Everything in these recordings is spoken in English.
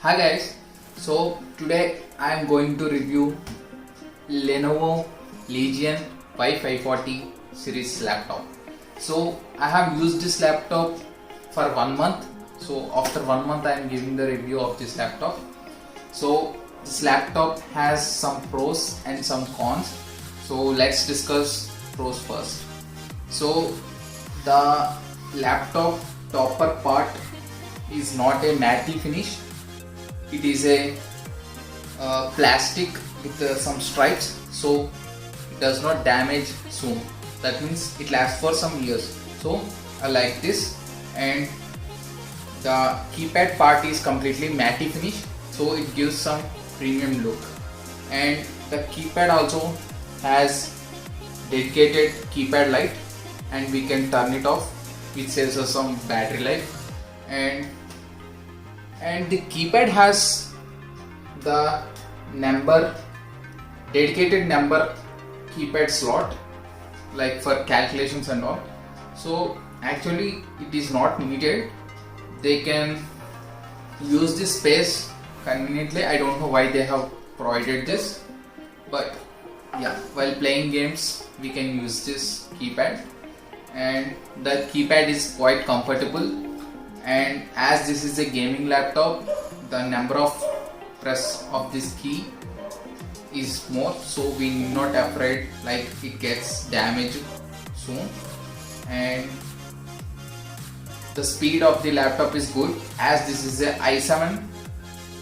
Hi guys, so today I am going to review Lenovo Legion Y540 series laptop. So I have used this laptop for 1 month. So after 1 month I am giving the review of this laptop. So this laptop has some pros and some cons. So let's discuss pros first. So the laptop topper part is not a matte finish. It is a plastic with some stripes, so it does not damage soon. That means it lasts for some years. So I like this, and the keypad part is completely matte finish, so it gives some premium look. And the keypad also has dedicated keypad light, and we can turn it off, which saves us some battery life. And the keypad has the dedicated number keypad slot, like for calculations and all. So actually it is not needed. They can use this space conveniently. I don't know why they have provided this, but yeah, while playing games we can use this keypad, and the keypad is quite comfortable. And as this is a gaming laptop, the number of press of this key is more, so we need not afraid like it gets damaged soon. And the speed of the laptop is good, as this is a i7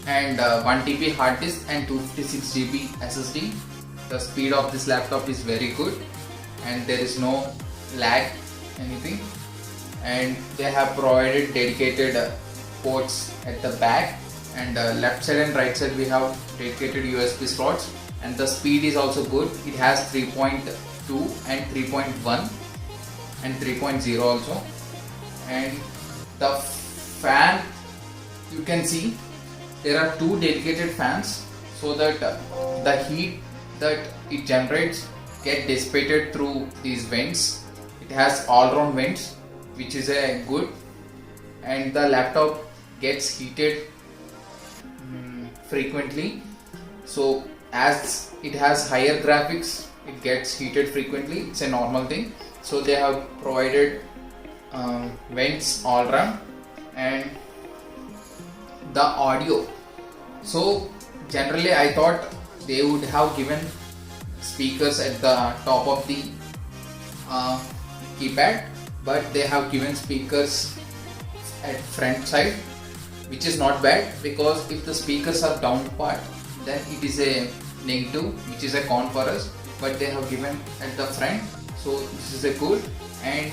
and 1 TB hard disk and 256 GB SSD. The speed of this laptop is very good, and there is no lag anything. And they have provided dedicated ports at the back, and left side and right side we have dedicated USB slots, and the speed is also good. It has 3.2 and 3.1 and 3.0 also. And the fan, you can see there are two dedicated fans, so that the heat that it generates get dissipated through these vents. It has all round vents, which is a good, and the laptop gets heated frequently. So as it has higher graphics, it gets heated frequently. It's a normal thing. So they have provided vents all around. And the audio, so generally I thought they would have given speakers at the top of the keypad, but they have given speakers at front side, which is not bad, because if the speakers are down part, then it is a negative, which is a con for us. But they have given at the front, so this is a good. And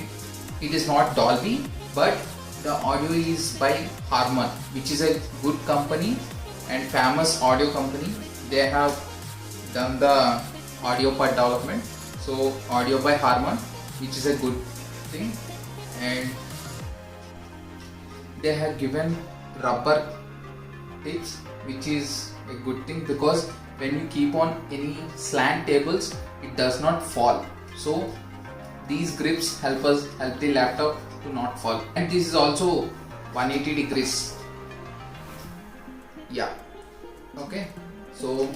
it is not Dolby, but the audio is by Harman, which is a good company and famous audio company. They have done the audio part development, so audio by Harman, which is a good thing. And they have given rubber tips, which is a good thing, because when you keep on any slant tables, it does not fall. So these grips help the laptop to not fall. And this is also 180 degrees. Yeah, okay, so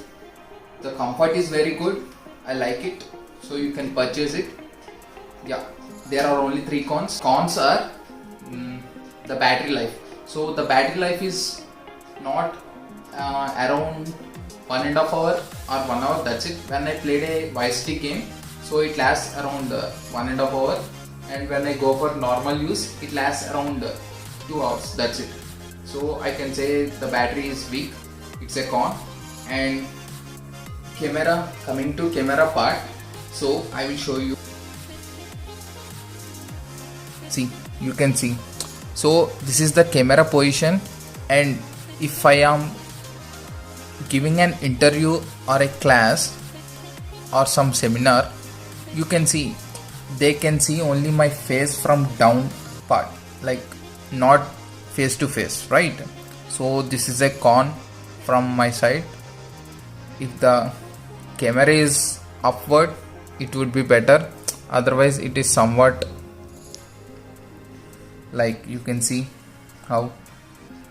the comfort is very good. I like it, so you can purchase it. Yeah, there are only 3 cons. Cons are the battery life. So the battery life is not around 1.5 hour or 1 hour, that's it. When I played a Vice City game, so it lasts around 1.5 hour, and when I go for normal use, it lasts around 2 hours, that's it. So I can say the battery is weak. It's a con. And camera, coming to camera part, so I will show you. See, you can see, so this is the camera position, and if I am giving an interview or a class or some seminar, you can see they can see only my face from down part, like not face to face, right? So this is a con from my side. If the camera is upward, it would be better. Otherwise it is somewhat, like you can see how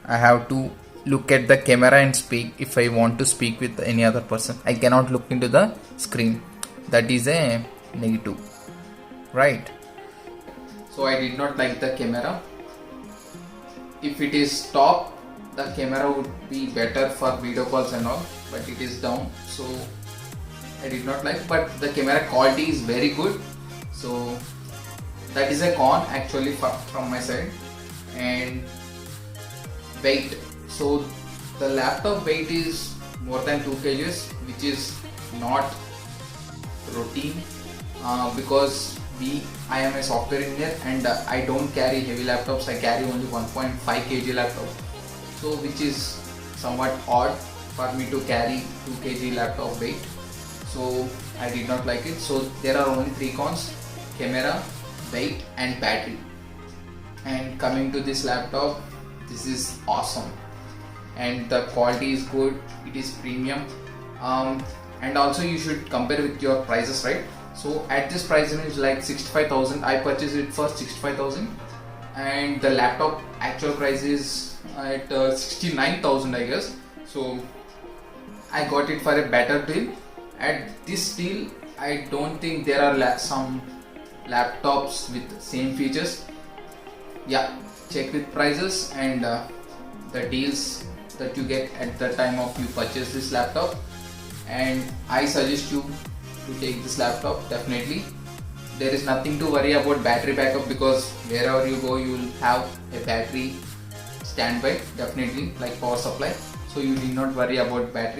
I have to look at the camera and speak. If I want to speak with any other person, I cannot look into the screen. That is a negative, right? So I did not like the camera. If it is top, the camera would be better for video calls and all, but it is down, so I did not like. But the camera quality is very good, so that is a con actually from my side. And weight, so the laptop weight is more than 2 kgs, which is not routine, because I am a software engineer and I don't carry heavy laptops. I carry only 1.5 kg laptop, so which is somewhat odd for me to carry 2 kg laptop weight. So I did not like it. So there are only 3 cons: camera, weight and battery. And coming to this laptop, this is awesome and the quality is good, it is premium, and also you should compare with your prices, right? So at this price range, like 65,000, I purchased it for 65,000, and the laptop actual price is at 69,000, I guess. So I got it for a better deal. At this deal, I don't think there are some laptops with same features. Yeah, check with prices and the deals that you get at the time of you purchase this laptop, and I suggest you to take this laptop definitely. There is nothing to worry about battery backup, because wherever you go you will have a battery standby definitely, like power supply, so you need not worry about battery.